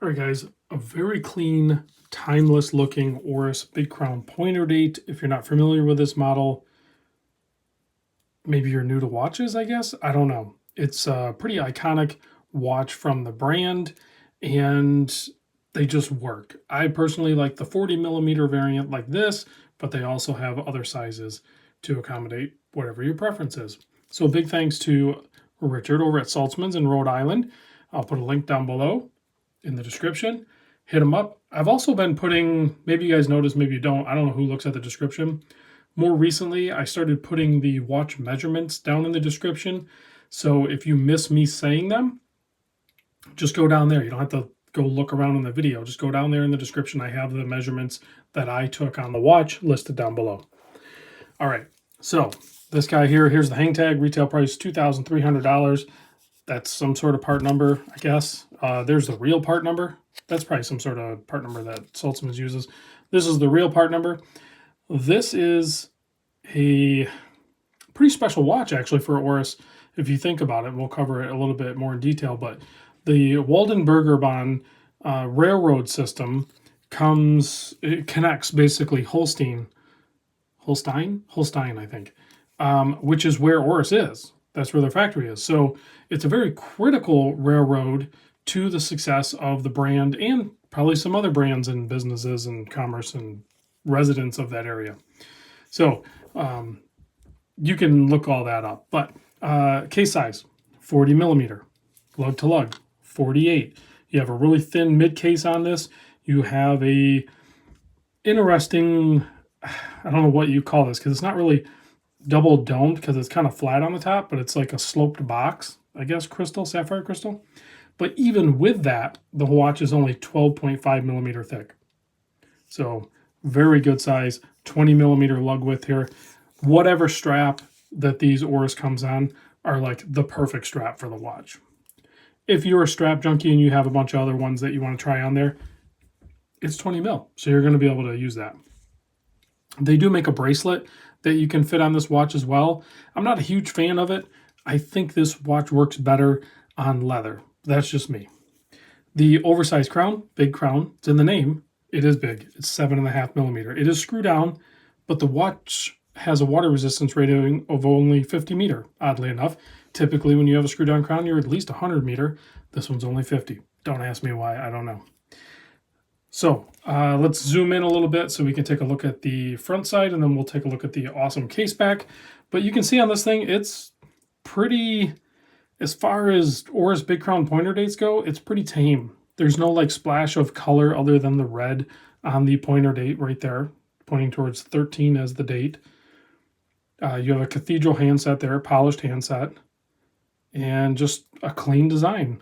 All right, guys, a very clean, timeless looking Oris Big Crown pointer date. If you're not familiar with this model, maybe you're new to watches, I guess. I don't know. It's a pretty iconic watch from the brand, and they just work. I personally like the 40 millimeter variant like this, but they also have other sizes to accommodate whatever your preference is. So big thanks to Richard over at Saltzman's in Rhode Island. I'll put a link down below in the description. Hit them up. I've also been putting, maybe you guys notice, maybe you don't. I don't know who looks at the description. More recently, I started putting the watch measurements down in the description. So if you miss me saying them, just go down there. You don't have to go look around in the video. Just go down there in the description. I have the measurements that I took on the watch listed down below. All right, so this guy here, here's the hang tag, retail price $2,300. That's some sort of part number, I guess. There's the real part number. That's probably some sort of part number that Saltzman uses. This is the real part number. This is a pretty special watch, actually, for Oris, if you think about it. We'll cover it a little bit more in detail, but the Waldenburgerbahn railroad system it connects basically Holstein, I think, which is where Oris is. That's where their factory is. So it's a very critical railroad to the success of the brand and probably some other brands and businesses and commerce and residents of that area. So you can look all that up. But case size, 40 millimeter. Lug to lug, 48. You have a really thin mid case on this. You have a interesting, I don't know what you call this, because it's not really double domed because it's kind of flat on the top, but it's like a sloped box, I guess, crystal, sapphire crystal. But even with that, the watch is only 12.5 millimeter thick. So very good size, 20 millimeter lug width here. Whatever strap that these Oris comes on are like the perfect strap for the watch. If you're a strap junkie and you have a bunch of other ones that you want to try on there, it's 20 mil. So you're going to be able to use that. They do make a bracelet that you can fit on this watch as well. I'm not a huge fan of it. I think this watch works better on leather. That's just me. The oversized crown, big crown, it's in the name. It is big. It's 7.5 millimeter. It is screw down, but the watch has a water resistance rating of only 50 meter, oddly enough. Typically, when you have a screw down crown, you're at least 100 meter. This one's only 50. Don't ask me why. I don't know. So let's zoom in a little bit so we can take a look at the front side, and then we'll take a look at the awesome case back. But you can see on this thing, it's pretty, as far as Oris Big Crown pointer dates go, it's pretty tame. There's no like splash of color other than the red on the pointer date right there, pointing towards 13 as the date. You have a cathedral handset there, polished handset, and just a clean design.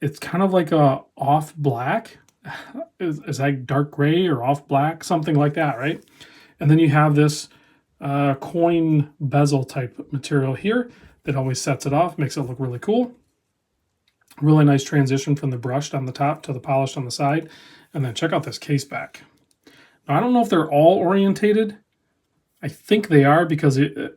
It's kind of like a off black. Is that dark gray or off black? Something like that, right? And then you have this coin bezel type material here that always sets it off, makes it look really cool. Really nice transition from the brushed on the top to the polished on the side. And then check out this case back. Now, I don't know if they're all orientated. I think they are, because I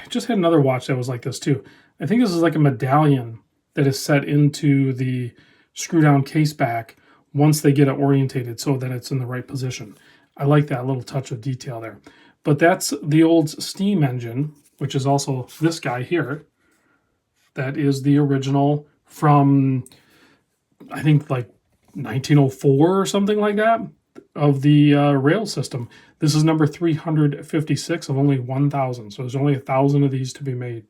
just had another watch that was like this too. I think this is like a medallion that is set into the screw down case back once they get it orientated so that it's in the right position. I like that little touch of detail there. But that's the old steam engine, which is also this guy here. That is the original from, I think, like 1904 or something like that, of the rail system. This is number 356 of only 1,000. So there's only 1,000 of these to be made.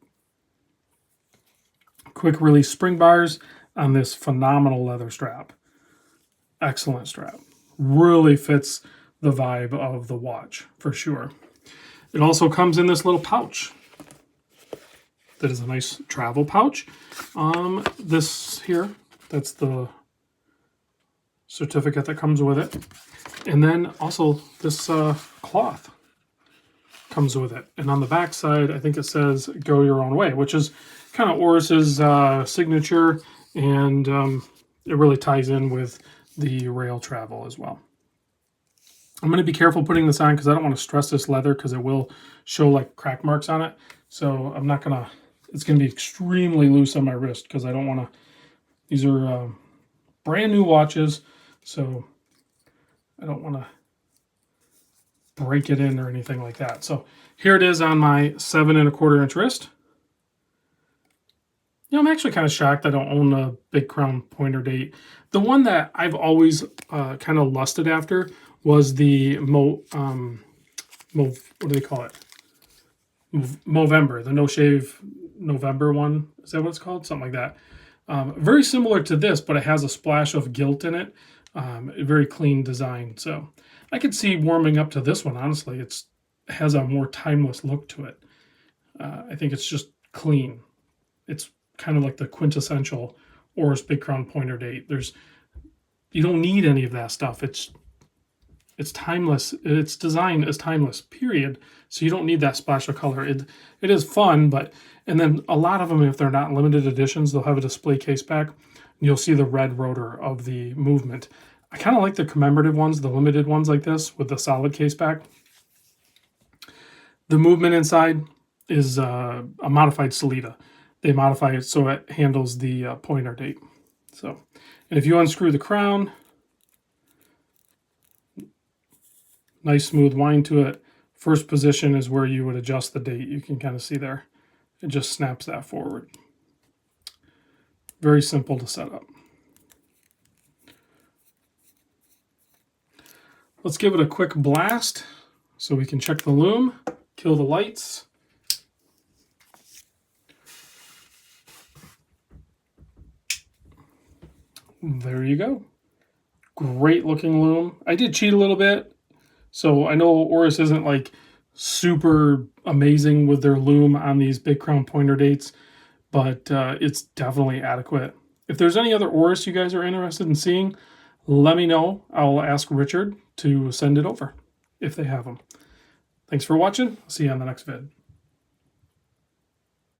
Quick release spring bars on this phenomenal leather strap. Excellent strap. Really fits the vibe of the watch for sure. It also comes in this little pouch. That is a nice travel pouch. This here, that's the certificate that comes with it. And then also this cloth comes with it. And on the back side, I think it says "Go Your Own Way," which is kind of Oris's signature, and it really ties in with the rail travel as well. I'm going to be careful putting this on because I don't want to stress this leather, because it will show like crack marks on it. So I'm not going to, it's going to be extremely loose on my wrist because I don't want to, these are brand new watches. So I don't want to break it in or anything like that. So here it is on my 7 1/4 inch wrist. You know, I'm actually kind of shocked I don't own a big crown pointer date. The one that I've always kind of lusted after was the what do they call it? Movember, the no shave November one. Is that what it's called? Something like that. Very similar to this, but it has a splash of gilt in it. A very clean design. So I could see warming up to this one. Honestly, it has a more timeless look to it. I think it's just clean. It's kind of like the quintessential Oris Big Crown Pointer date. You don't need any of that stuff. It's timeless. Its design is timeless, period. So you don't need that splash of color. It is fun, and then a lot of them, if they're not limited editions, they'll have a display case back. And you'll see the red rotor of the movement. I kind of like the commemorative ones, the limited ones like this with the solid case back. The movement inside is a modified Salida. They modify it so it handles the pointer date. So, and if you unscrew the crown, nice smooth wind to it. First position is where you would adjust the date. You can kind of see there. It just snaps that forward. Very simple to set up. Let's give it a quick blast so we can check the lume, kill the lights. There you go. Great looking lume. I did cheat a little bit. So I know Oris isn't like super amazing with their lume on these big crown pointer dates, but it's definitely adequate. If there's any other Oris you guys are interested in seeing, let me know. I'll ask Richard to send it over if they have them. Thanks for watching. See you on the next vid.